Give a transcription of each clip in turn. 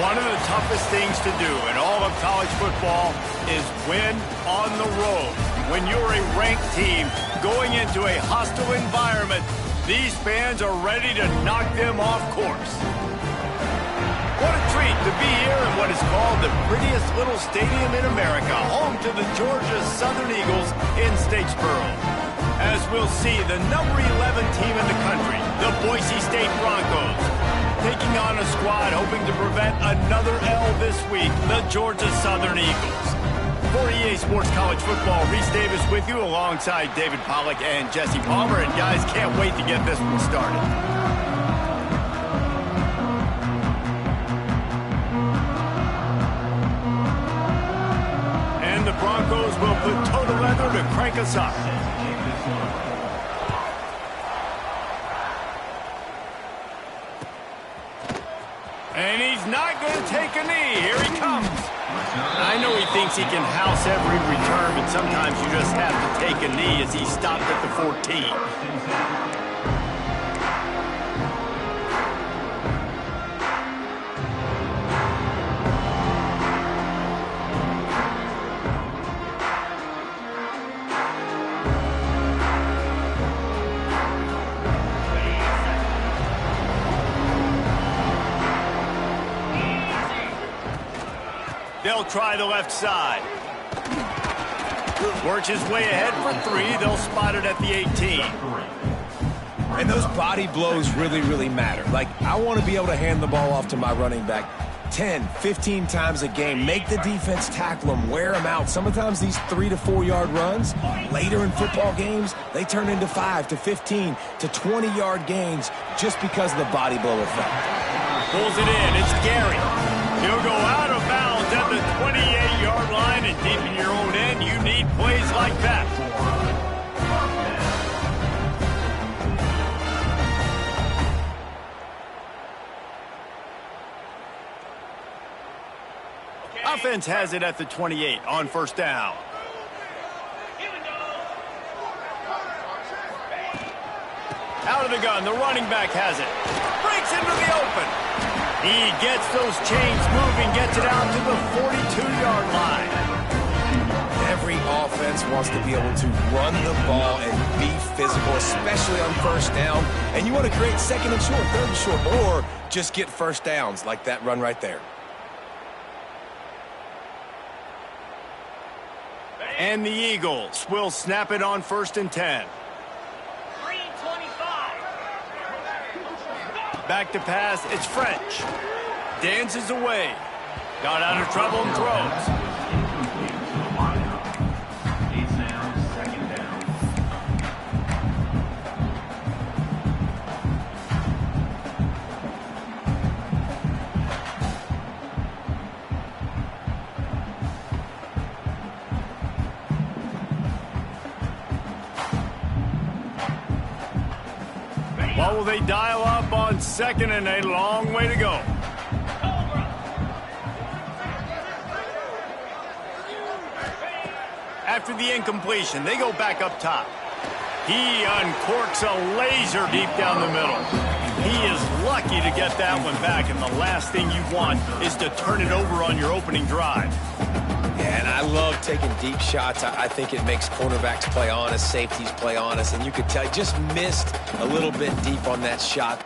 One of the toughest things to do in all of college football is win on the road. When you're a ranked team going into a hostile environment, these fans are ready to knock them off course. What a treat to be here in what is called the prettiest little stadium in America, home to the Georgia Southern Eagles in Statesboro. As we'll see, the number 11 team in the country, the Boise State Broncos, taking on a squad hoping to prevent another L this week, the Georgia Southern Eagles. For EA Sports College Football, Reese Davis with you alongside David Pollack and Jesse Palmer. And guys, can't wait to get this one started. And the Broncos will put total leather to crank us up. And he's not going to take a knee. Here he comes. I know he thinks he can house every return, but sometimes you just have to take a knee as he stopped at the 14. They'll try the left side. Works his way ahead for 3. They'll spot it at the 18. And those body blows really, really matter. Like, I want to be able to hand the ball off to my running back 10, 15 times a game. Make the defense tackle them, wear them out. Sometimes these 3 to 4 yard runs, later in football games, they turn into 5 to 15 to 20 yard gains just because of the body blow effect. Pulls it in. It's Gary. He'll go out of bounds at the 28-yard line, and deep in your own end, you need plays like that. Offense has it at the 28 on first down. Out of the gun, the running back has it. Breaks into the open. He gets those chains moving, gets it out to the 42-yard line. Every offense wants to be able to run the ball and be physical, especially on first down. And you want to create second and short, third and short, or just get first downs like that run right there. And the Eagles will snap it on first and 10. Back to pass, it's French. Dances away. Got out of trouble and throws. What will they dial up on second and a long way to go? After the incompletion, they go back up top. He uncorks a laser deep down the middle. He is lucky to get that one back, and the last thing you want is to turn it over on your opening drive. Yeah, and I love taking deep shots. I think it makes cornerbacks play honest, safeties play honest, and you could tell he just missed a little bit deep on that shot.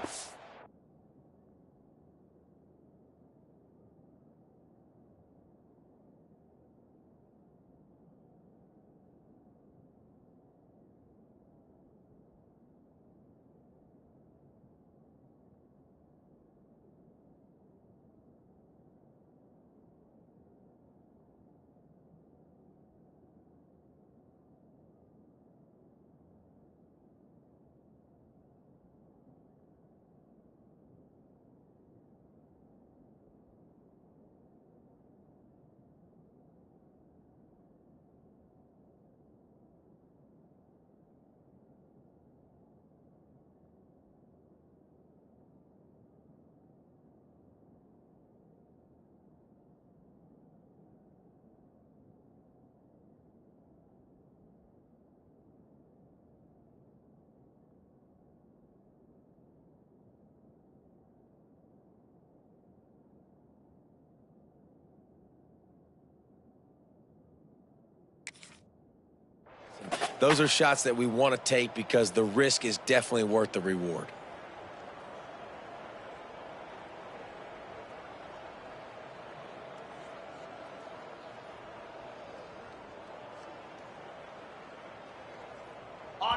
those are shots that we want to take because the risk is definitely worth the reward.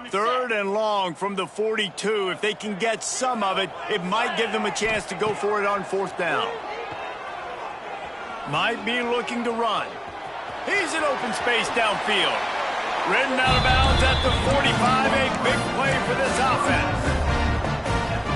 Third and long from the 42. If they can get some of it, it might give them a chance to go for it on fourth down. Might be looking to run. He's in open space downfield. Ridden out of bounds at the 45. A big play for this offense.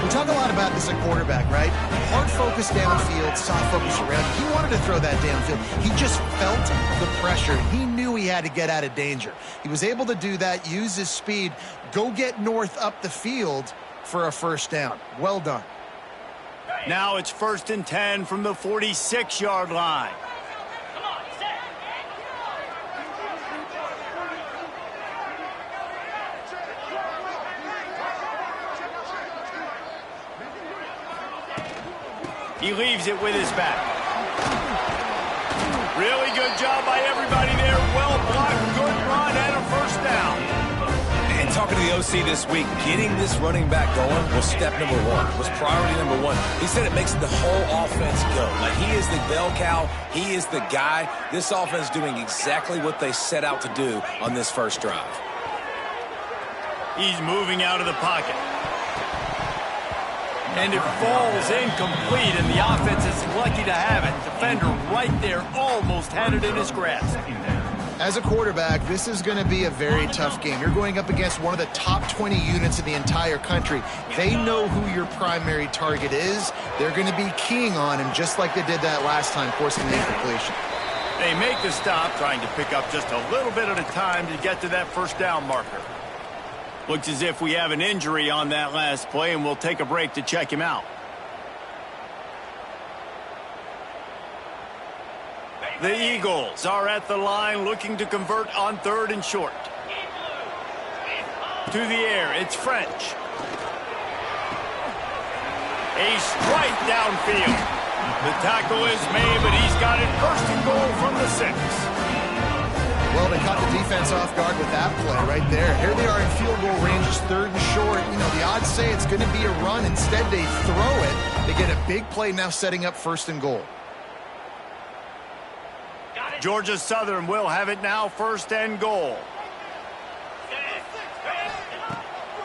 We talk a lot about this at quarterback, right? Hard focus downfield, soft focus around. He wanted to throw that downfield. He just felt the pressure. He knew he had to get out of danger. He was able to do that, use his speed, go get north up the field for a first down. Well done. Now it's 1st and 10 from the 46-yard line. He leaves it with his back. Really good job by everybody there. Well blocked, good run, and a first down. And talking to the OC this week, getting this running back going was step number one, was priority number one. He said it makes the whole offense go. Like, he is the bell cow. He is the guy. This offense doing exactly what they set out to do on this first drive. He's moving out of the pocket. And it falls incomplete, and the offense is lucky to have it. Defender right there almost had it in his grasp. As a quarterback, this is going to be a very tough game. You're going up against one of the top 20 units in the entire country. They know who your primary target is. They're going to be keying on him just like they did that last time, forcing the incompletion. They make the stop, trying to pick up just a little bit at a time to get to that first down marker. Looks as if we have an injury on that last play, and we'll take a break to check him out. The Eagles are at the line looking to convert on 3rd and short. To the air, it's French. A strike downfield. The tackle is made, but he's got it 1st and goal from the 6. Well, they caught the defense off guard with that play right there. Here they are in field goal range, just 3rd and short. You know, the odds say it's going to be a run. Instead, they throw it. They get a big play now setting up 1st and goal. Georgia Southern will have it now, 1st and goal.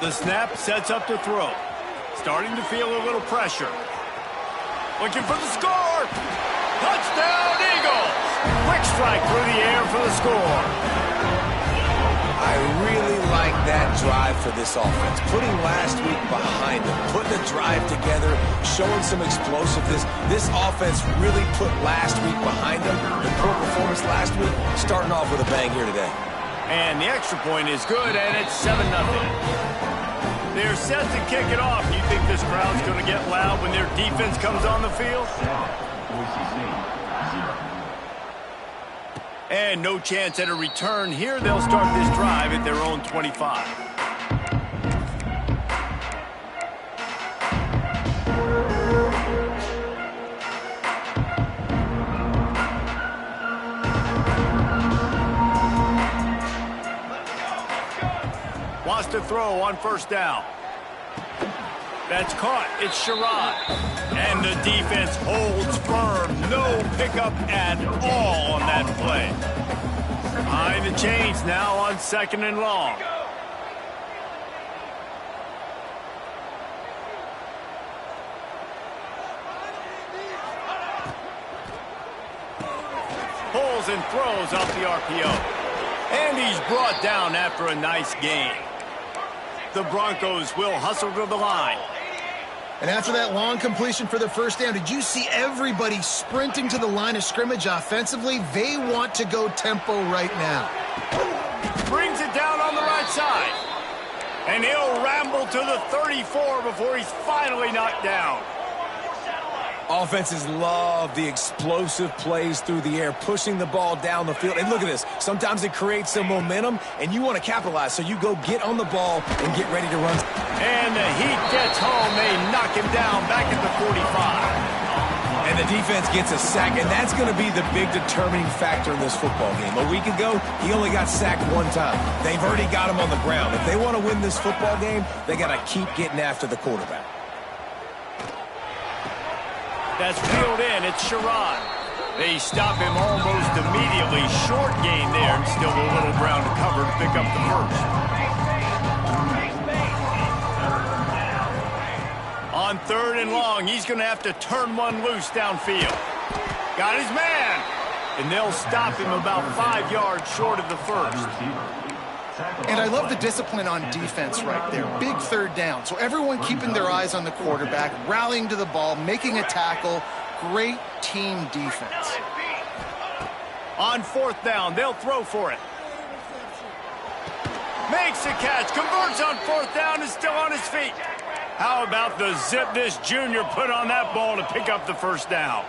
The snap sets up to throw. Starting to feel a little pressure. Looking for the score. Touchdown, Eagles. Quick strike through the air for the score. I really like that drive for this offense. Putting last week behind them, putting the drive together, showing some explosiveness. This offense really put last week behind them. The poor performance last week, starting off with a bang here today. And the extra point is good, and it's 7-0. They're set to kick it off. You think this crowd's going to get loud when their defense comes on the field? And no chance at a return here. They'll start this drive at their own 25. Wants to throw on 1st down. That's caught. It's Sherrod. And the defense holds firm. No pickup at all on that play. Behind the chains now on 2nd and long. Pulls and throws off the RPO. And he's brought down after a nice gain. The Broncos will hustle to the line. And after that long completion for the first down, did you see everybody sprinting to the line of scrimmage offensively? They want to go tempo right now. Brings it down on the right side. And he'll ramble to the 34 before he's finally knocked down. Offenses love the explosive plays through the air, pushing the ball down the field. And look at this. Sometimes it creates some momentum, and you want to capitalize. So you go get on the ball and get ready to run. And the heat gets home. They knock him down back at the 45. And the defense gets a sack, and that's going to be the big determining factor in this football game. A week ago, he only got sacked one time. They've already got him on the ground. If they want to win this football game, they got to keep getting after the quarterback. That's peeled in. It's Sherrod. They stop him almost immediately. Short gain there, and still a little ground to cover to pick up the first. On 3rd and long, he's going to have to turn one loose downfield. Got his man. And they'll stop him about 5 yards short of the first. And I love the discipline on defense right there. Big 3rd down. So everyone keeping their eyes on the quarterback, rallying to the ball, making a tackle. Great team defense. On 4th down, they'll throw for it. Makes a catch, converts on 4th down, is still on his feet. How about the zip this junior put on that ball to pick up the first down?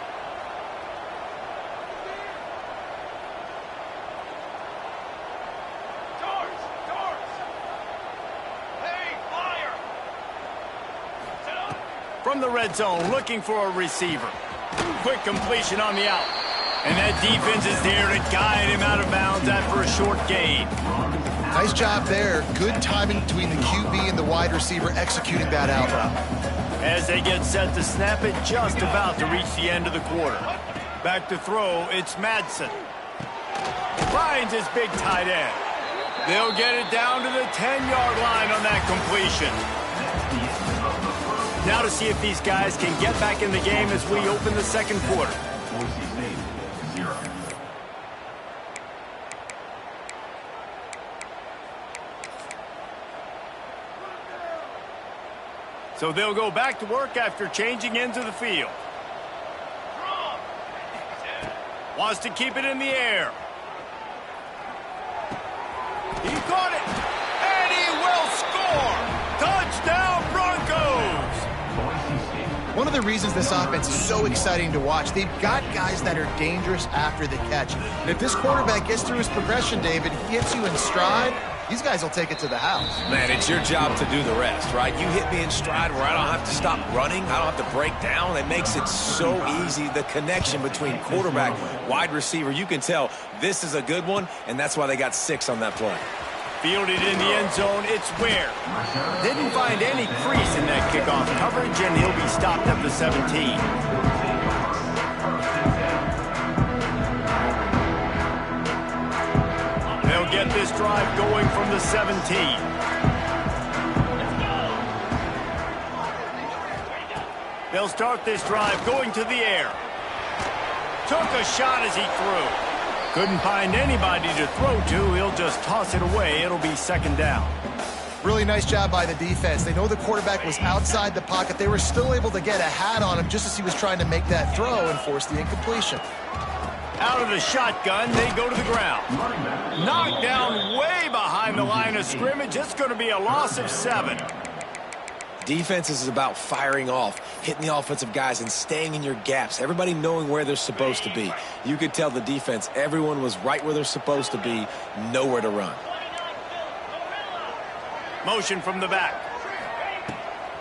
From the red zone, looking for a receiver. Quick completion on the out. And that defense is there to guide him out of bounds after a short gain. Nice job there. Good timing between the QB and the wide receiver executing that out route. As they get set to snap it, just about to reach the end of the quarter. Back to throw, it's Madsen. Finds his big tight end. They'll get it down to the 10-yard line on that completion. Now to see if these guys can get back in the game as we open the second quarter. So they'll go back to work after changing into the field. Wants to keep it in the air. He caught it, and he will score! Touchdown, Broncos! One of the reasons this offense is so exciting to watch, they've got guys that are dangerous after the catch. And if this quarterback gets through his progression, David, he hits you in stride, these guys will take it to the house. Man, it's your job to do the rest, right? You hit me in stride where I don't have to stop running. I don't have to break down. It makes it so easy. The connection between quarterback, wide receiver, you can tell this is a good one, and that's why they got 6 on that play. Fielded in the end zone, it's Ware. Didn't find any crease in that kickoff coverage, and he'll be stopped at the 17. They'll get this drive going from the 17. They'll start this drive going to the air. Took a shot as he threw. Couldn't find anybody to throw to. He'll just toss it away. It'll be 2nd down. Really nice job by the defense. They know the quarterback was outside the pocket. They were still able to get a hat on him just as he was trying to make that throw and force the incompletion. Out of the shotgun, they go to the ground. Knocked down way behind the line of scrimmage. It's going to be a loss of 7. Defense is about firing off, hitting the offensive guys and staying in your gaps. Everybody knowing where they're supposed to be. You could tell the defense, everyone was right where they're supposed to be, nowhere to run. Motion from the back.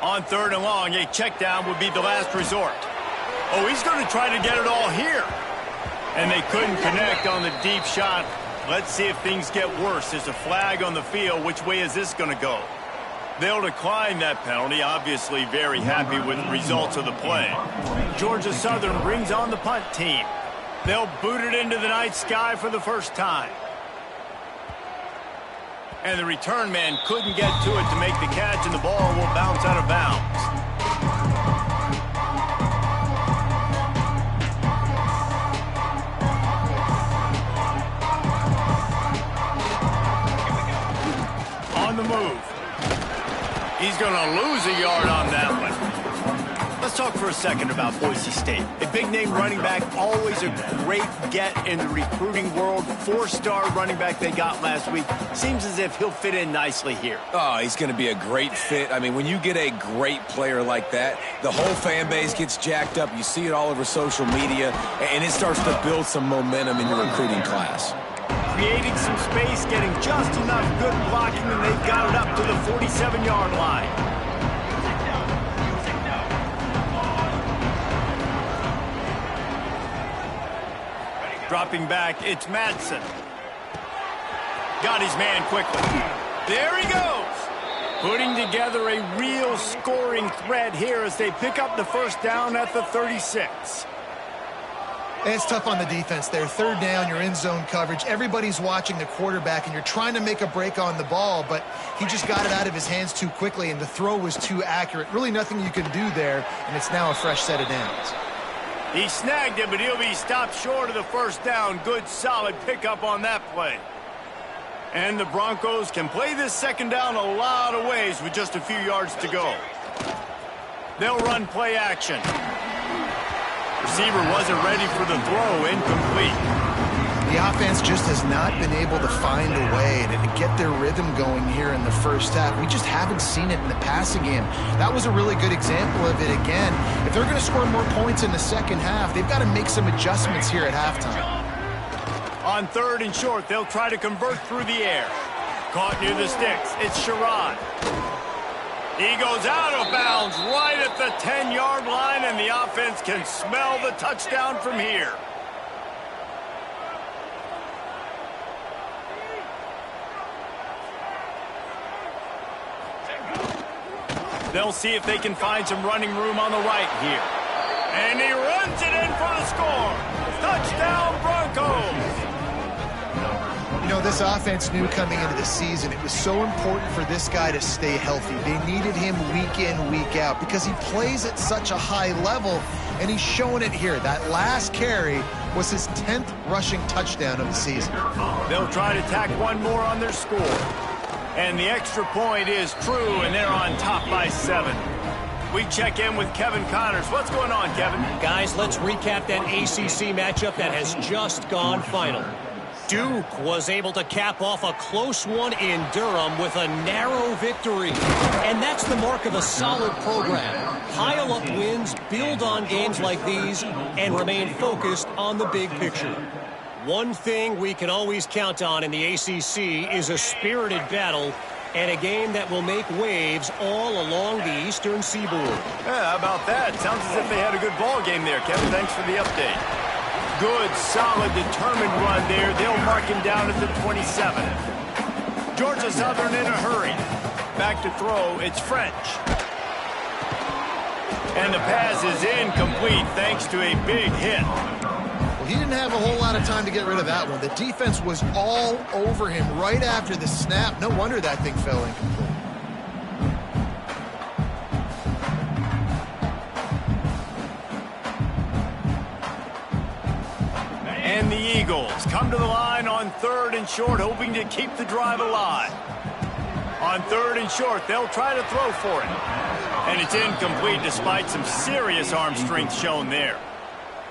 On 3rd and long, a check down would be the last resort. Oh, he's going to try to get it all here. And they couldn't connect on the deep shot. Let's see if things get worse. There's a flag on the field. Which way is this going to go? They'll decline that penalty, obviously very happy with the results of the play. Georgia Southern brings on the punt team. They'll boot it into the night sky for the first time. And the return man couldn't get to it to make the catch, and the ball will bounce out of bounds. On the move. He's going to lose a yard on that one. Let's talk for a second about Boise State. A big-name running back, always a great get in the recruiting world. 4-star running back they got last week. Seems as if he'll fit in nicely here. Oh, he's going to be a great fit. I mean, when you get a great player like that, the whole fan base gets jacked up. You see it all over social media, and it starts to build some momentum in your recruiting class. Creating some space, getting just enough good blocking, and they've got it up to the 47-yard line. Dropping back, it's Madsen. Got his man quickly. There he goes. Putting together a real scoring threat here as they pick up the first down at the 36. It's tough on the defense there. Third down, you're in zone coverage. Everybody's watching the quarterback, and you're trying to make a break on the ball, but he just got it out of his hands too quickly, and the throw was too accurate. Really nothing you can do there, and it's now a fresh set of downs. He snagged it, but he'll be stopped short of the first down. Good, solid pickup on that play. And the Broncos can play this second down a lot of ways with just a few yards to go. They'll run play action. Receiver wasn't ready for the throw, incomplete. The offense just has not been able to find a way to get their rhythm going here in the first half. We just haven't seen it in the passing game. That was a really good example of it again. If they're going to score more points in the second half, they've got to make some adjustments here at halftime. On third and short, they'll try to convert through the air. Caught near the sticks. It's Sherrod. He goes out of bounds right at the 10-yard line, and the offense can smell the touchdown from here. They'll see if they can find some running room on the right here. And he runs it in for the score. Touchdown, Broncos. You know, this offense knew coming into the season it was so important for this guy to stay healthy. They needed him week in, week out because he plays at such a high level, and he's showing it here. That last carry was his 10th rushing touchdown of the season. They'll try to tack one more on their score. And the extra point is true, and they're on top by 7. We check in with Kevin Connors. What's going on, Kevin? Guys, let's recap that ACC matchup that has just gone final. Duke was able to cap off a close one in Durham with a narrow victory. And that's the mark of a solid program. Pile up wins, build on games like these, and remain focused on the big picture. One thing we can always count on in the ACC is a spirited battle and a game that will make waves all along the Eastern Seaboard. Yeah, how about that? Sounds as if they had a good ball game there, Kevin. Thanks for the update. Good, solid, determined run there. They'll mark him down at the 27. Georgia Southern in a hurry. Back to throw, it's French. And the pass is incomplete thanks to a big hit. Well, he didn't have a whole lot of time to get rid of that one. The defense was all over him right after the snap. No wonder that thing fell incomplete. And the Eagles come to the line on third and short, hoping to keep the drive alive. On third and short, they'll try to throw for it. And it's incomplete despite some serious arm strength shown there.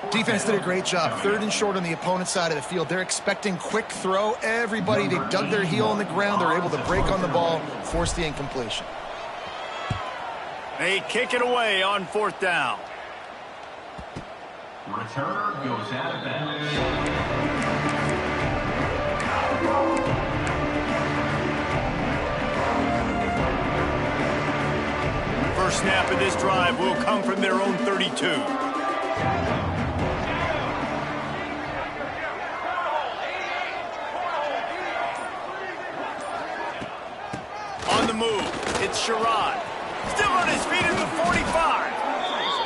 Defense did a great job. Third and short on the opponent's side of the field. They're expecting quick throw. Everybody, they dug their heel on the ground. They're able to break on the ball, force the incompletion. They kick it away on fourth down. Return goes out of bounds. First snap of this drive will come from their own 32. On the move, it's Sherrod. Still on his feet at the 45.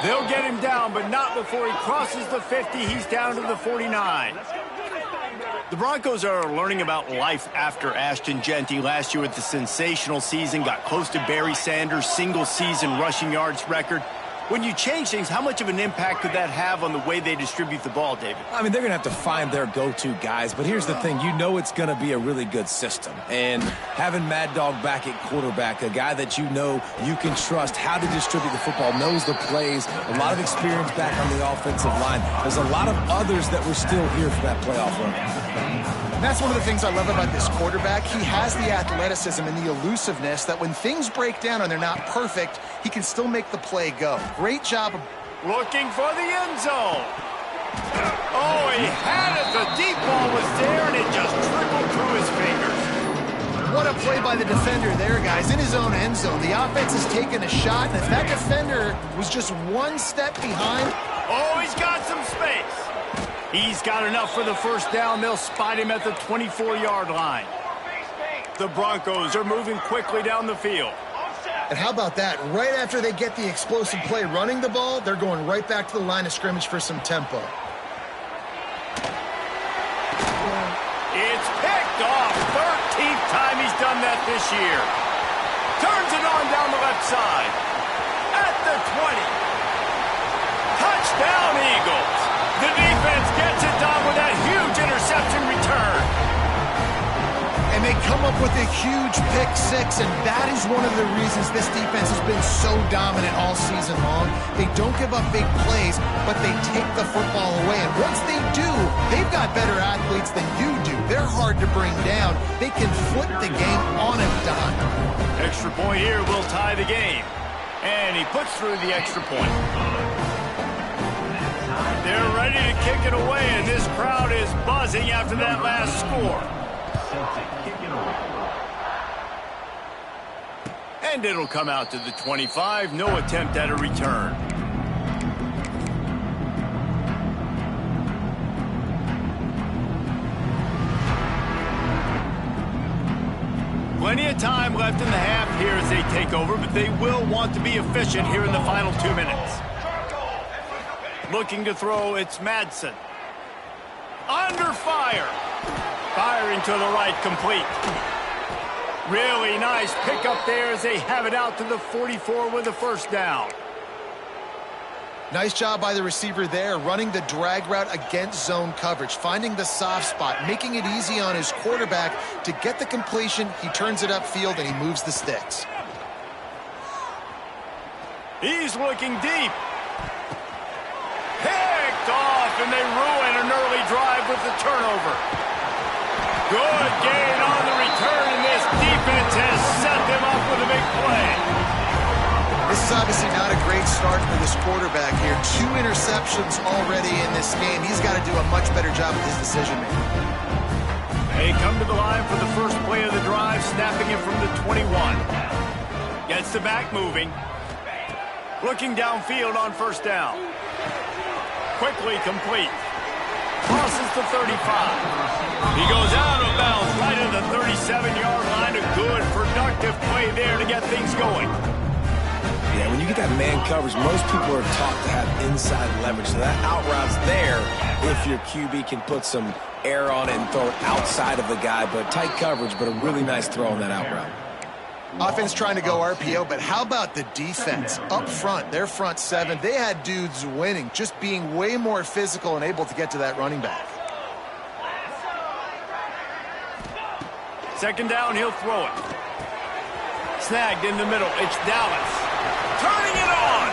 They'll get him down, but not before he crosses the 50. He's down to the 49. The Broncos are learning about life after Ashton Genty last year with the sensational season, got close to Barry Sanders' single-season rushing yards record. When you change things, how much of an impact could that have on the way they distribute the ball, David? I mean, they're going to have to find their go-to guys, but here's the thing. You know it's going to be a really good system. And having Mad Dog back at quarterback, a guy that you know you can trust how to distribute the football, knows the plays, a lot of experience back on the offensive line. There's a lot of others that were still here for that playoff run. And that's one of the things I love about this quarterback. He has the athleticism and the elusiveness that when things break down and they're not perfect, he can still make the play go. Great job of looking for the end zone. Oh, he had it. The deep ball was there, and it just trickled through his fingers. What a play by the defender there, guys. In his own end zone. The offense has taken a shot, and if that defender was just one step behind. Oh, he's got some space. He's got enough for the first down. They'll spot him at the 24-yard line. The Broncos are moving quickly down the field. And how about that? Right after they get the explosive play running the ball, they're going right back to the line of scrimmage for some tempo. It's picked off. 13th time he's done that this year. Turns it on down the left side. At the 20. Touchdown, Eagles. The defense gets it done with that huge interception return. And they come up with a huge pick six, and that is one of the reasons this defense has been so dominant all season long. They don't give up big plays, but they take the football away. And once they do, they've got better athletes than you do. They're hard to bring down. They can flip the game on a dime. Extra point here will tie the game. And he puts through the extra point. They're ready to kick it away, and this crowd is buzzing after that last score. And it'll come out to the 25. No attempt at a return. Plenty of time left in the half here as they take over, but they will want to be efficient here in the final 2 minutes. Looking to throw, it's Madsen. Under fire. Firing to the right, complete. Really nice pickup there as they have it out to the 44 with a first down. Nice job by the receiver there, running the drag route against zone coverage, finding the soft spot, making it easy on his quarterback to get the completion. He turns it upfield, and he moves the sticks. He's looking deep. Picked off, and they ruin an early drive with the turnover. Good gain on the return, and this defense has set them up with a big play. This is obviously not a great start for this quarterback here. 2 interceptions already in this game. He's got to do a much better job with his decision-making. They come to the line for the first play of the drive, snapping it from the 21. Gets the back moving. Looking downfield on first down. Quickly complete. Crosses the 35. He goes out of bounds right at the 37-yard line. A good, productive play there to get things going. Yeah, when you get that man coverage, most people are taught to have inside leverage. So that out route's there if your QB can put some air on it and throw it outside of the guy. But tight coverage, but a really nice throw on that out route. Offense trying to go RPO, but how about the defense? Up front, their front seven, they had dudes winning, just being way more physical and able to get to that running back. Second down, he'll throw it. Snagged in the middle. It's Dallas. Turning it on.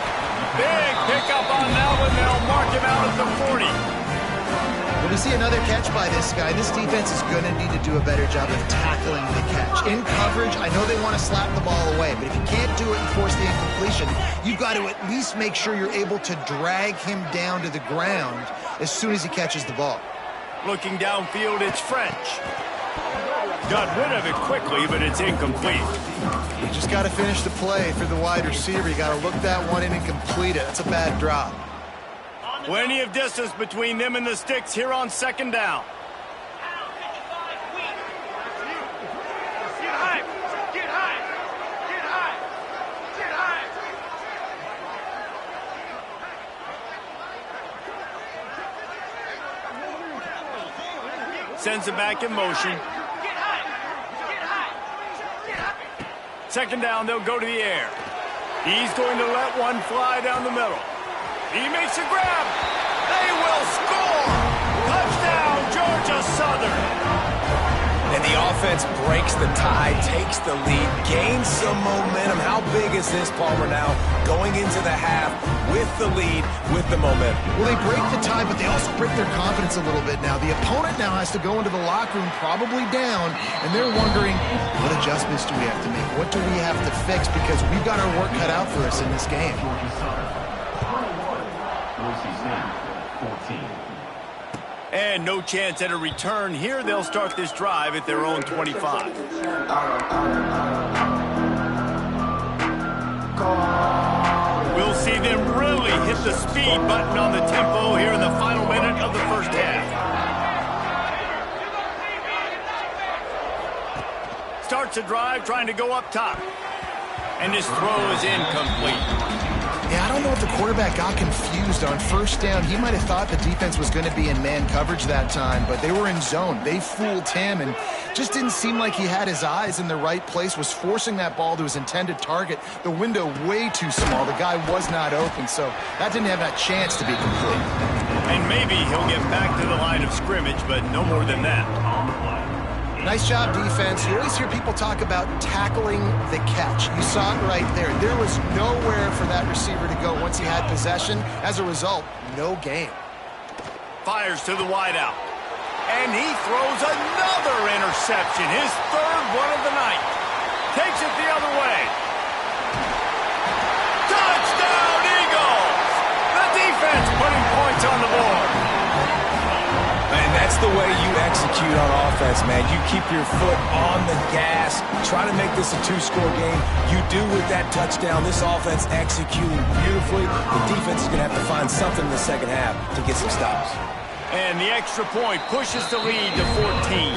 Big pickup on that one. They'll mark him out at the 40. When we see another catch by this guy, this defense is going to need to do a better job of tackling the catch. In coverage, I know they want to slap the ball away, but if you can't do it and force the incompletion, you've got to at least make sure you're able to drag him down to the ground as soon as he catches the ball. Looking downfield, it's French. Got rid of it quickly, but it's incomplete. You just got to finish the play for the wide receiver. You got to look that one in and complete it. That's a bad drop. Plenty of distance between them and the sticks here on second down. Sends it back in motion. Second down, they'll go to the air. He's going to let one fly down the middle. He makes a grab. They will score. Touchdown, Georgia Southern. And the offense breaks the tie, takes the lead, gains some momentum. How big is this, Palmer, now going into the half with the lead, with the momentum? Well, they break the tie, but they also break their confidence a little bit now. The opponent now has to go into the locker room probably down, and they're wondering, what adjustments do we have to make? What do we have to fix? Because we've got our work cut out for us in this game. And no chance at a return here. They'll start this drive at their own 25. We'll see them really hit the speed button on the tempo here in the final minute of the first half. Starts a drive trying to go up top. And his throw is incomplete. Yeah, I don't know if the quarterback got confused on first down. He might have thought the defense was going to be in man coverage that time, but they were in zone. They fooled him and just didn't seem like he had his eyes in the right place, was forcing that ball to his intended target. The window way too small. The guy was not open, so that didn't have that chance to be complete. And maybe he'll get back to the line of scrimmage, but no more than that. Nice job, defense. You always hear people talk about tackling the catch. You saw it right there. There was nowhere for that receiver to go once he had possession. As a result, no gain. Fires to the wideout. And he throws another interception, his third one of the night. Takes it the other way. Touchdown, Eagles! The defense putting points on the board. And that's the way you execute on offense, man. You keep your foot on the gas, try to make this a two-score game. You do with that touchdown. This offense executing beautifully. The defense is going to have to find something in the second half to get some stops. And the extra point pushes the lead to 14.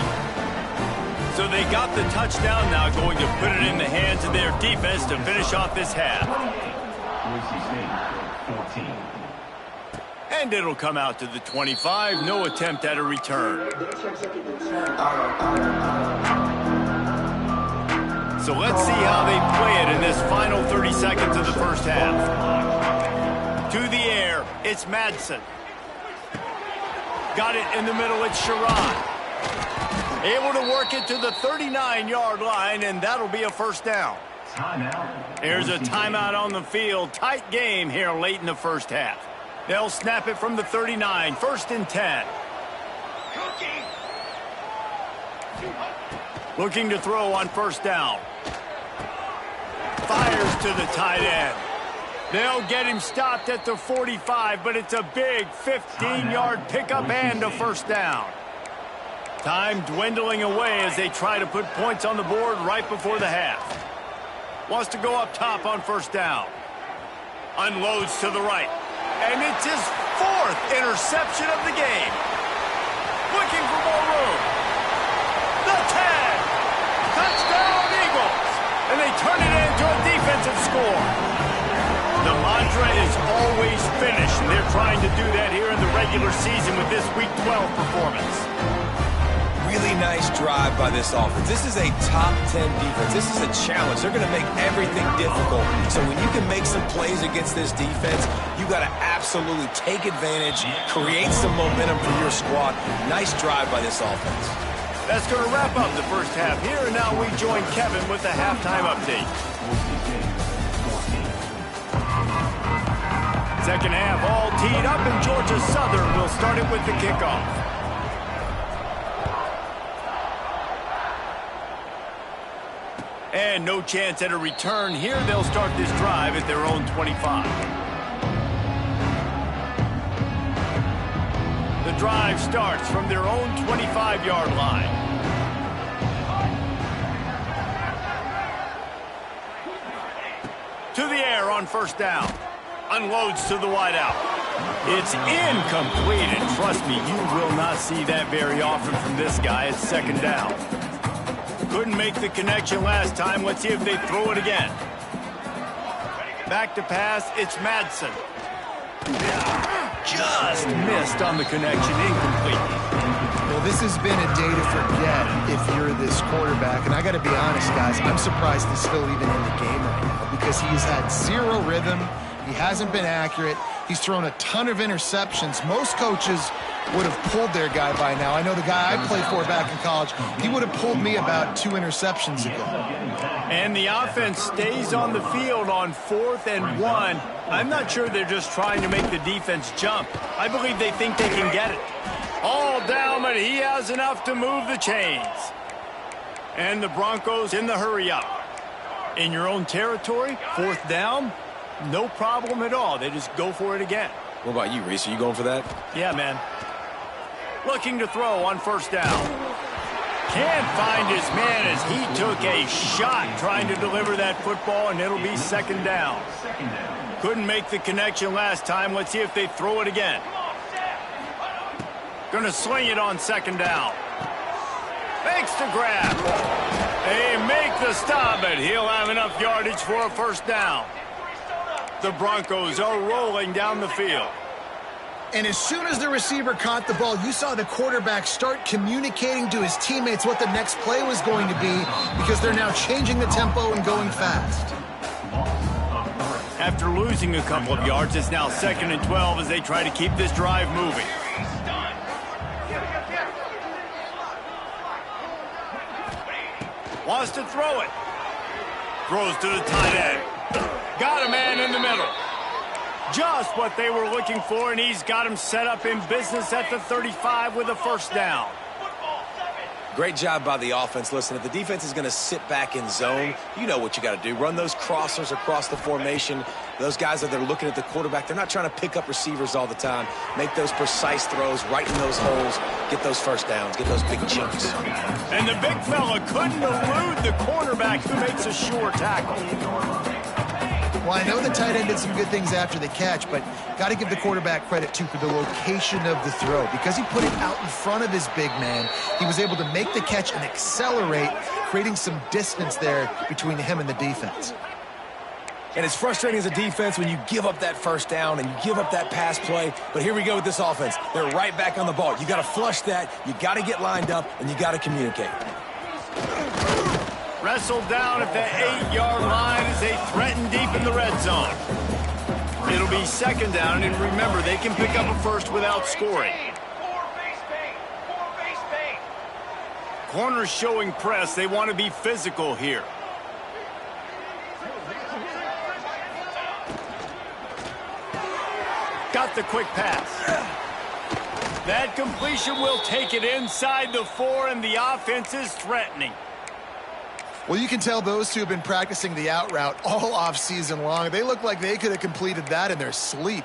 So they got the touchdown, now going to put it in the hands of their defense to finish off this half. Boise State, 14. And it'll come out to the 25. No attempt at a return. So let's see how they play it in this final 30 seconds of the first half. To the air, it's Madsen. Got it in the middle, it's Sharon. Able to work it to the 39-yard line, and that'll be a first down. There's a timeout on the field. Tight game here late in the first half. They'll snap it from the 39, 1st and 10. Looking to throw on first down. Fires to the tight end. They'll get him stopped at the 45, but it's a big 15-yard pickup and a first down. Time dwindling away as they try to put points on the board right before the half. Wants to go up top on first down. Unloads to the right. And it's his 4th interception of the game. Looking for more room. The 10. Touchdown, Eagles. And they turn it into a defensive score. The mantra is always finish, and they're trying to do that here in the regular season with this Week 12 performance. Really nice drive by this offense. This is a top 10 defense. This is a challenge. They're going to make everything difficult. So when you can make some plays against this defense, you got to absolutely take advantage, create some momentum for your squad. Nice drive by this offense. That's going to wrap up the first half here, and now we join Kevin with the halftime update. Second half all teed up, and Georgia Southern will start it with the kickoff. And no chance at a return here. They'll start this drive at their own 25. The drive starts from their own 25-yard line. To the air on first down. Unloads to the wideout. It's incomplete, and trust me, you will not see that very often from this guy. It's second down. Couldn't make the connection last time. Let's see if they throw it again. Back to pass, it's Madsen. Just missed on the connection, incomplete. Well, this has been a day to forget if you're this quarterback. And I got to be honest, guys, I'm surprised he's still even in the game right now because he's had zero rhythm. He hasn't been accurate. He's thrown a ton of interceptions. Most coaches would have pulled their guy by now. I know the guy I played for back in college, he would have pulled me about 2 interceptions ago. And the offense stays on the field on 4th and 1. I'm not sure they're just trying to make the defense jump. I believe they think they can get it. All down, but he has enough to move the chains. And the Broncos in the hurry up. In your own territory, 4th down, no problem at all. They just go for it again. What about you, Reese? Are you going for that? Yeah, man. Looking to throw on first down. Can't find his man as he took a shot trying to deliver that football, and it'll be second down. Couldn't make the connection last time. Let's see if they throw it again. Gonna sling it on second down. Makes the grab. They make the stop, but he'll have enough yardage for a first down. The Broncos are rolling down the field. And as soon as the receiver caught the ball, you saw the quarterback start communicating to his teammates what the next play was going to be, because they're now changing the tempo and going fast. After losing a couple of yards, it's now 2nd and 12 as they try to keep this drive moving. Wants to throw it. Throws to the tight end. Got a man in the middle. Just what they were looking for, and he's got him set up in business at the 35 with a first down. Great job by the offense. Listen, if the defense is going to sit back in zone, you know what you got to do. Run those crossers across the formation. Those guys that are looking at the quarterback, they're not trying to pick up receivers all the time. Make those precise throws right in those holes. Get those first downs. Get those big chunks. And the big fella couldn't elude the cornerback who makes a sure tackle. Well, I know the tight end did some good things after the catch, but got to give the quarterback credit, too, for the location of the throw. Because he put it out in front of his big man, he was able to make the catch and accelerate, creating some distance there between him and the defense. And it's frustrating as a defense when you give up that first down and you give up that pass play. But here we go with this offense. They're right back on the ball. You got to flush that, you got to get lined up, and you got to communicate. Wrestled down at the 8-yard line as they threaten deep in the red zone. It'll be 2nd down, and remember, they can pick up a first without scoring. Corners showing press. They want to be physical here. Got the quick pass. That completion will take it inside the 4, and the offense is threatening. Well, you can tell those two have been practicing the out route all off season long. They look like they could have completed that in their sleep.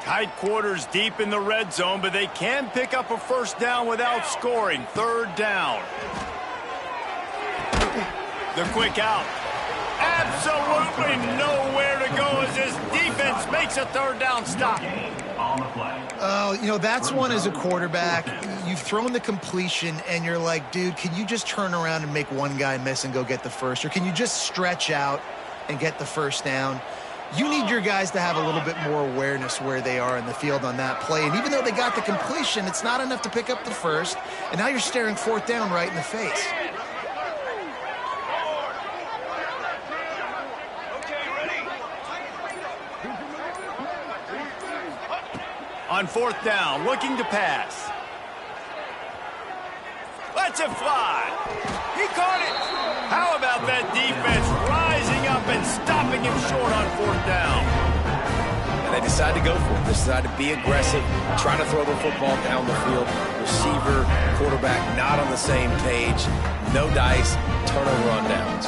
Tight quarters deep in the red zone, but they can pick up a first down without scoring. 3rd down. The quick out. Absolutely nowhere to go as this defense makes a 3rd down stop. Oh, you know, that's one as a quarterback. You've thrown the completion, and you're like, dude, can you just turn around and make one guy miss and go get the first? Or can you just stretch out and get the first down? You need your guys to have a little bit more awareness where they are in the field on that play. And even though they got the completion, it's not enough to pick up the first. And now you're staring 4th down right in the face. On 4th down, looking to pass. Lets it fly. He caught it. How about that defense rising up and stopping him short on 4th down? And they decide to go for it. They decide to be aggressive, try to throw the football down the field. Receiver, quarterback not on the same page. No dice, turnover on downs.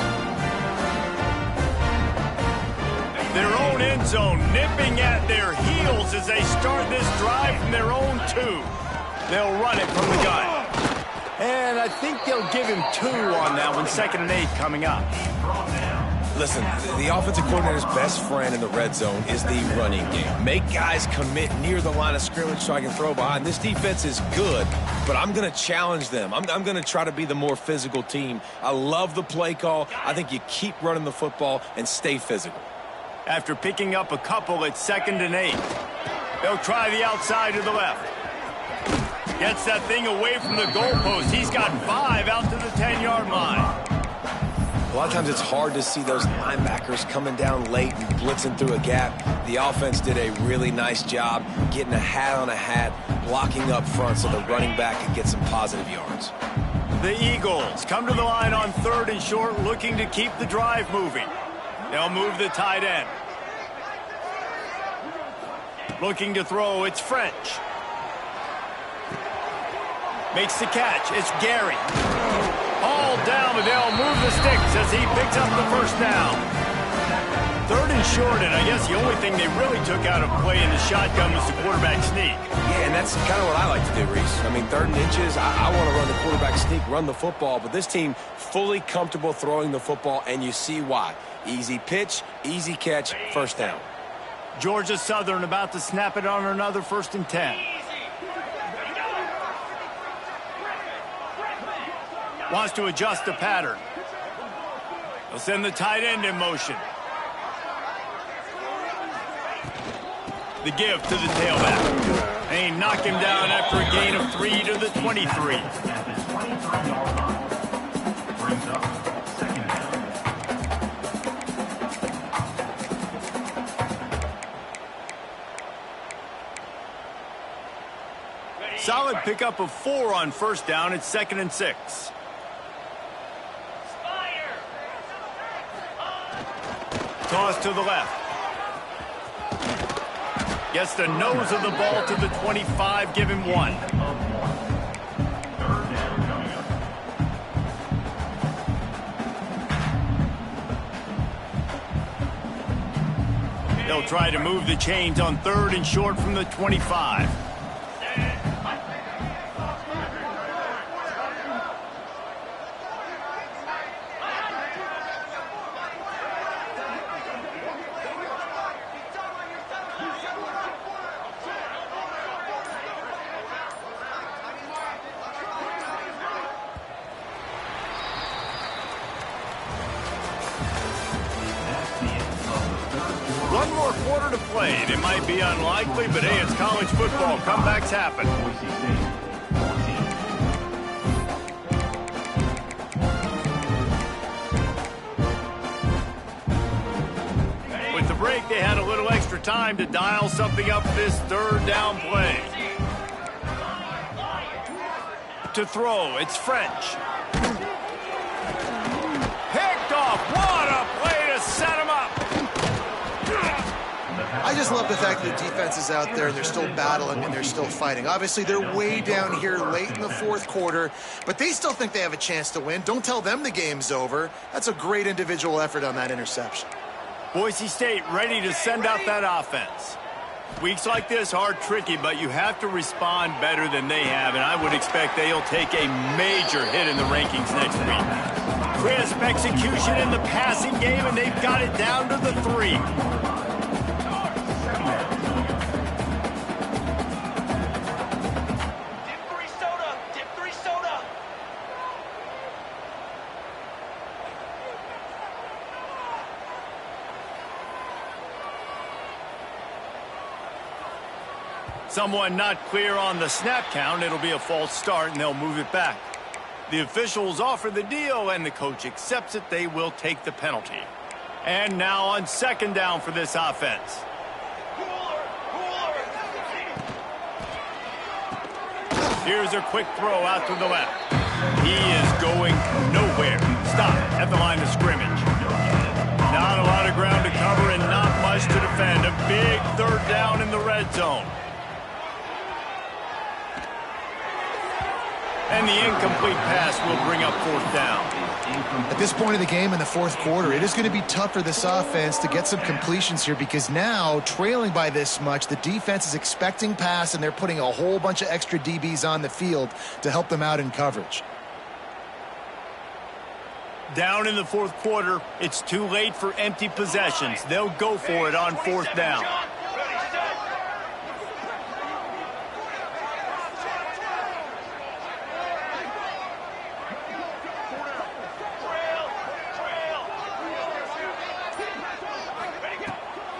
Their own end zone nipping at their heels as they start this drive from their own 2. They'll run it from the gun. And I think they'll give him 2 on that one. 2nd and 8 coming up. Listen, the offensive coordinator's best friend in the red zone is the running game. Make guys commit near the line of scrimmage so I can throw behind. This defense is good, but I'm going to challenge them. I'm going to try to be the more physical team. I love the play call. I think you keep running the football and stay physical. After picking up a couple, it's 2nd and 8. They'll try the outside to the left. Gets that thing away from the goalpost. He's got 5 out to the 10-yard line. A lot of times it's hard to see those linebackers coming down late and blitzing through a gap. The offense did a really nice job getting a hat on a hat, blocking up front so the running back could get some positive yards. The Eagles come to the line on 3rd and short, looking to keep the drive moving. They'll move the tight end. Looking to throw, it's French. Makes the catch, it's Gary. All down, but they'll move the sticks as he picks up the first down. 3rd and short, and I guess the only thing they really took out of play in the shotgun was the quarterback sneak. Yeah, and that's kind of what I like to do, Reese. I mean, 3rd and inches, I want to run the quarterback sneak, run the football, but this team fully comfortable throwing the football, and you see why. Easy pitch, easy catch, first down. Georgia Southern about to snap it on another 1st and 10. Wants to adjust the pattern. They'll send the tight end in motion. The give to the tailback. They knock him down after a gain of 3 to the 23. Solid pickup of 4 on 1st down. It's 2nd and 6. Toss to the left. Gets the nose of the ball to the 25, give him 1. They'll try to move the chains on 3rd and short from the 25. One more quarter to play, and it might be unlikely, but hey, it's college football. Comebacks happen. Boise State, 14. With the break, they had a little extra time to dial something up this 3rd down play. To throw, it's French. Picked off. What a play to set him up. I just love the fact that the defense is out there and they're still battling and they're still fighting. Obviously, they're way down here late in the 4th quarter, but they still think they have a chance to win. Don't tell them the game's over. That's a great individual effort on that interception. Boise State ready to send out that offense. Weeks like this are tricky, but you have to respond better than they have, and I would expect they'll take a major hit in the rankings next week. Crisp execution in the passing game, and they've got it down to the 3. Someone not clear on the snap count. It'll be a false start, and they'll move it back. The officials offer the deal, and the coach accepts it. They will take the penalty. And now on 2nd down for this offense. Here's a quick throw out to the left. He is going nowhere. Stop at the line of scrimmage. Not a lot of ground to cover and not much to defend. A big 3rd down in the red zone. And the incomplete pass will bring up 4th down. At this point of the game in the 4th quarter, it is going to be tough for this offense to get some completions here because now, trailing by this much, the defense is expecting pass and they're putting a whole bunch of extra DBs on the field to help them out in coverage. Down in the 4th quarter, it's too late for empty possessions. They'll go for it on 4th down.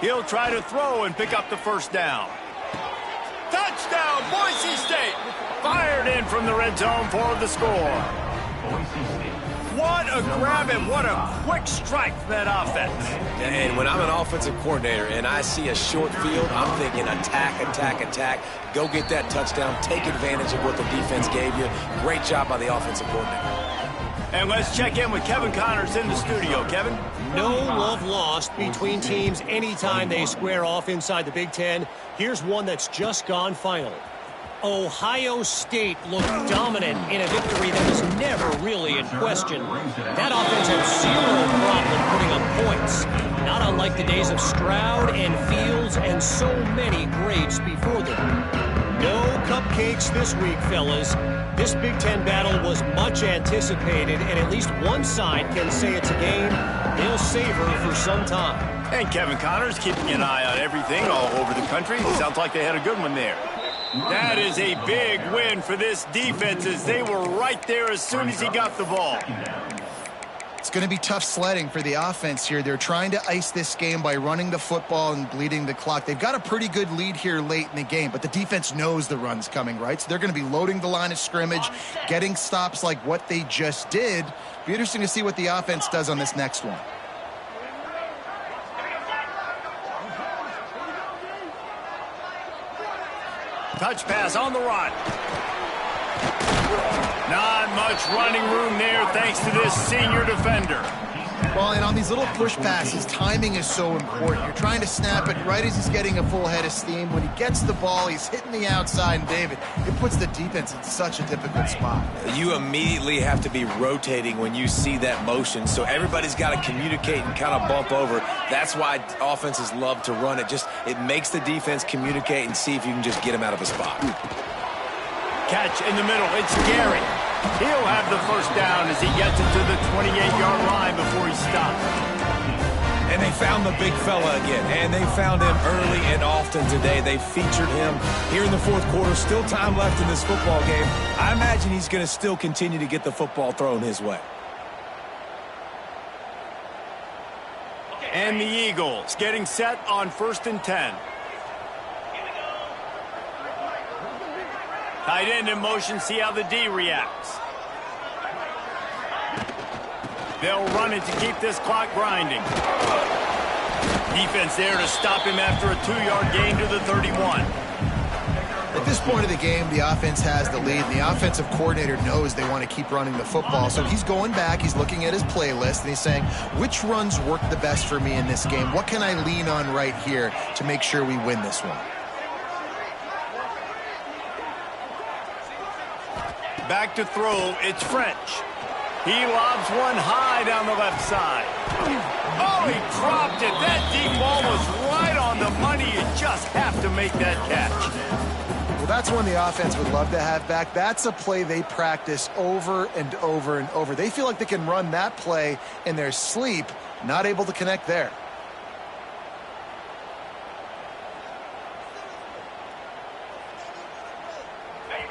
He'll try to throw and pick up the 1st down. Touchdown, Boise State! Fired in from the red zone for the score. What a grab and what a quick strike for that offense. And when I'm an offensive coordinator and I see a short field, I'm thinking attack, attack, attack. Go get that touchdown. Take advantage of what the defense gave you. Great job by the offensive coordinator. And let's check in with Kevin Connors in the studio. Kevin? No love lost between teams anytime they square off inside the Big Ten. Here's one that's just gone final. Ohio State looked dominant in a victory that was never really in question. That offense had zero problem putting up points, not unlike the days of Stroud and Fields and so many greats before them. No cupcakes this week, fellas. This Big Ten battle was much anticipated, and at least one side can say it's a game they'll savor for some time. And Kevin Connors keeping an eye on everything all over the country. Sounds like they had a good one there. That is a big win for this defense as they were right there as soon as he got the ball. It's going to be tough sledding for the offense here. They're trying to ice this game by running the football and bleeding the clock. They've got a pretty good lead here late in the game, but the defense knows the run's coming, right? So they're going to be loading the line of scrimmage, getting stops like what they just did. Be interesting to see what the offense does on this next one. Touch pass on the run. Not much running room there thanks to this senior defender. Well, and on these little push passes, timing is so important. You're trying to snap it right as he's getting a full head of steam. When he gets the ball, he's hitting the outside, and David, it puts the defense in such a difficult spot. You immediately have to be rotating when you see that motion, so everybody's got to communicate and kind of bump over. That's why offenses love to run it. It makes the defense communicate and see if you can just get him out of a spot. Catch in the middle. It's Gary. He'll have the first down as he gets it to the 28-yard line before he stops. And they found the big fella again, and they found him early and often today. They featured him here in the fourth quarter. Still time left in this football game. I imagine he's going to still continue to get the football thrown his way. And the Eagles getting set on 1st and 10. Tight end in motion, see how the D reacts. They'll run it to keep this clock grinding. Defense there to stop him after a 2-yard gain to the 31. At this point of the game, the offense has the lead, and the offensive coordinator knows they want to keep running the football. So he's going back, he's looking at his playlist, and he's saying, which runs work the best for me in this game? What can I lean on right here to make sure we win this one? Back to throw, it's French. He lobs one high down the left side. Oh, he dropped it. That deep ball was right on the money. You just have to make that catch. Well, that's one the offense would love to have back. That's a play they practice over and over and over. They feel like they can run that play in their sleep, not able to connect there.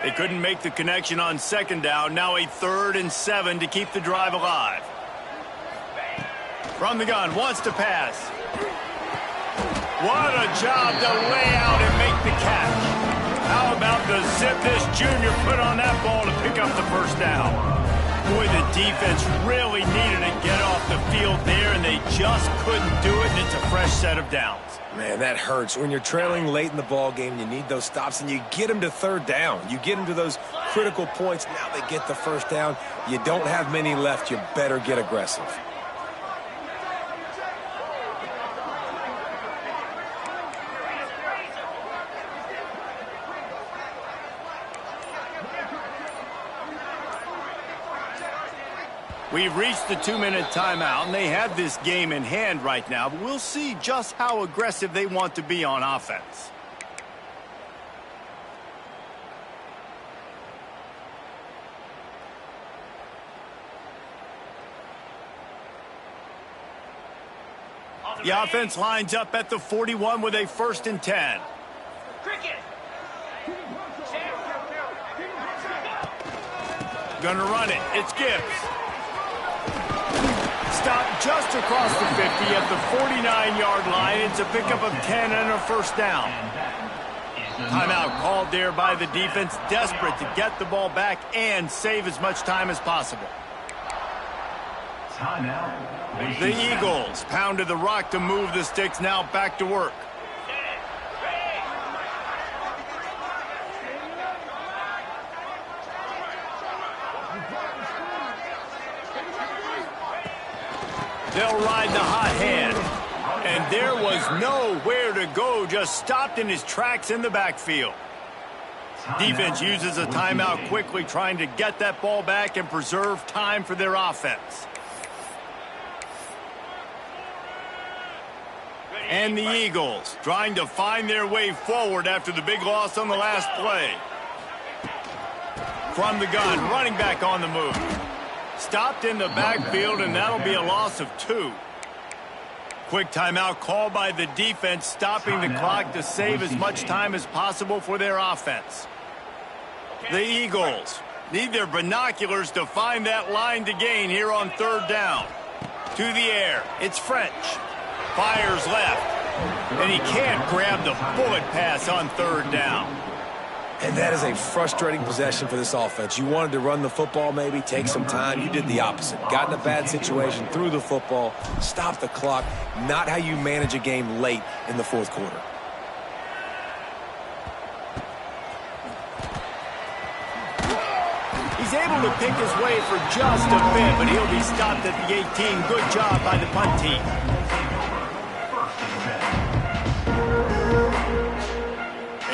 They couldn't make the connection on 2nd down. Now a 3rd and 7 to keep the drive alive. From the gun, wants to pass. What a job to lay out and make the catch. How about the zip this junior put on that ball to pick up the first down? Boy, the defense really needed to get off the field there, and they just couldn't do it, and it's a fresh set of downs. Man, that hurts. When you're trailing late in the ball game, you need those stops, and you get them to 3rd down. You get them to those critical points. Now they get the first down. You don't have many left. You better get aggressive. We've reached the 2-minute timeout, and they have this game in hand right now, but we'll see just how aggressive they want to be on offense. The offense lines up at the 41 with a 1st and 10. Gonna run it. It's Gibbs. Stop just across the 50 at the 49-yard line. It's a pickup of 10 and a first down. Timeout called there by the defense, desperate to get the ball back and save as much time as possible. The Eagles pounded the rock to move the sticks, now back to work. They'll ride the hot hand. And there was nowhere to go, just stopped in his tracks in the backfield. Defense uses a timeout quickly, trying to get that ball back and preserve time for their offense. And the Eagles trying to find their way forward after the big loss on the last play. From the gun, running back on the move. Stopped in the backfield, and that'll be a loss of 2. Quick timeout called by the defense, stopping the clock to save as much time as possible for their offense. The Eagles need their binoculars to find that line to gain here on 3rd down. To the air, it's French. Fires left, and he can't grab the bullet pass on 3rd down. And that is a frustrating possession for this offense. You wanted to run the football, maybe take some time. You did the opposite. Got in a bad situation, threw the football, stopped the clock. Not how you manage a game late in the 4th quarter. He's able to pick his way for just a bit, but he'll be stopped at the 18. Good job by the punt team.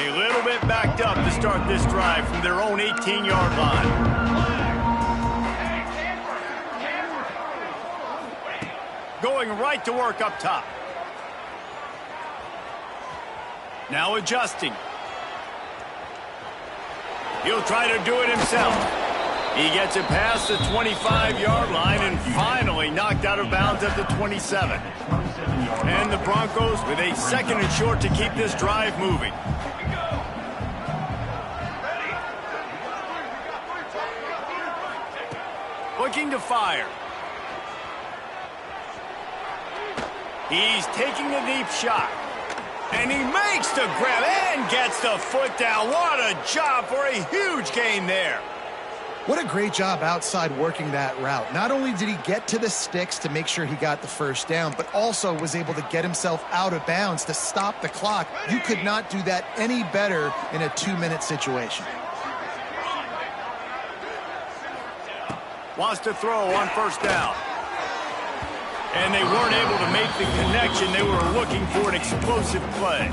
A little bit backed up to start this drive from their own 18-yard line. Going right to work up top. Now adjusting. He'll try to do it himself. He gets it past the 25-yard line and finally knocked out of bounds at the 27. And the Broncos with a 2nd and short to keep this drive moving. Looking to fire. He's taking a deep shot. And he makes the grab and gets the foot down. What a job for a huge gain there. What a great job outside working that route. Not only did he get to the sticks to make sure he got the 1st down, but also was able to get himself out of bounds to stop the clock. You could not do that any better in a 2-minute situation. Wants to throw on 1st down. And they weren't able to make the connection. They were looking for an explosive play.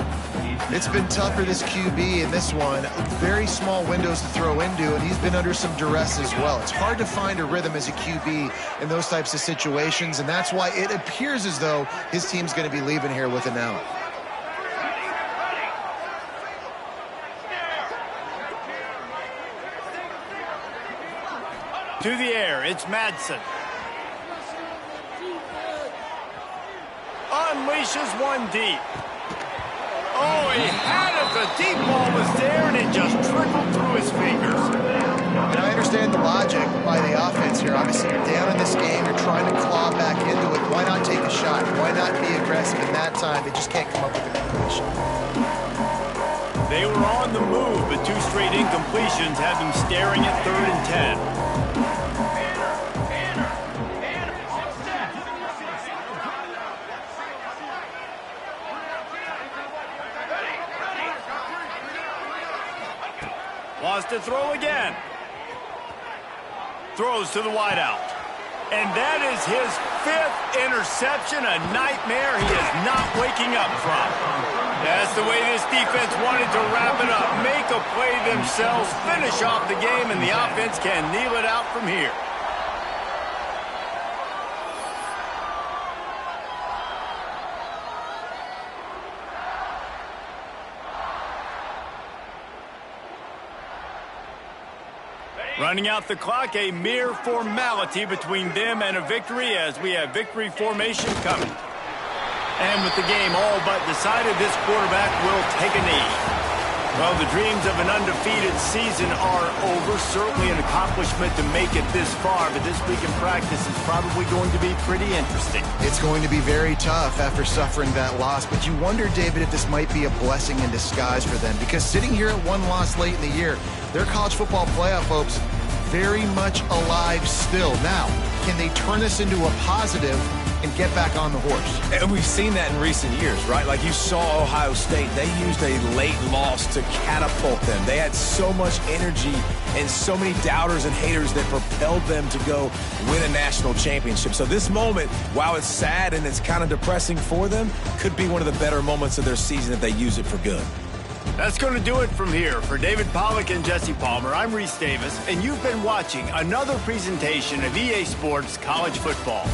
It's been tough for this QB in this one. Very small windows to throw into, and he's been under some duress as well. It's hard to find a rhythm as a QB in those types of situations, and that's why it appears as though his team's going to be leaving here with an L. To the air, it's Madsen. Unleashes one deep. Oh, he had it. The deep ball was there, and it just trickled through his fingers. And I understand the logic by the offense here. Obviously, you're down in this game. You're trying to claw back into it. Why not take a shot? Why not be aggressive in that time? They just can't come up with a completion. They were on the move, but 2 straight incompletions have him staring at 3rd and 10. Wants to throw again. Throws to the wideout. And that is his 5th interception, a nightmare he is not waking up from. That's the way this defense wanted to wrap it up. Make a play themselves, finish off the game, and the offense can kneel it out from here. Running out the clock, a mere formality between them and a victory as we have victory formation coming. And with the game all but decided, this quarterback will take a knee. Well, the dreams of an undefeated season are over. Certainly an accomplishment to make it this far, but this week in practice is probably going to be pretty interesting. It's going to be very tough after suffering that loss, but you wonder, David, if this might be a blessing in disguise for them, because sitting here at 1 loss late in the year, their college football playoff hopes very much alive still. Now, can they turn this into a positive and get back on the horse? And we've seen that in recent years, right? Like you saw Ohio State, they used a late loss to catapult them. They had so much energy and so many doubters and haters that propelled them to go win a national championship. So this moment, while it's sad and it's kind of depressing for them, could be one of the better moments of their season if they use it for good. That's going to do it from here. For David Pollack and Jesse Palmer, I'm Reese Davis, and you've been watching another presentation of EA Sports College Football.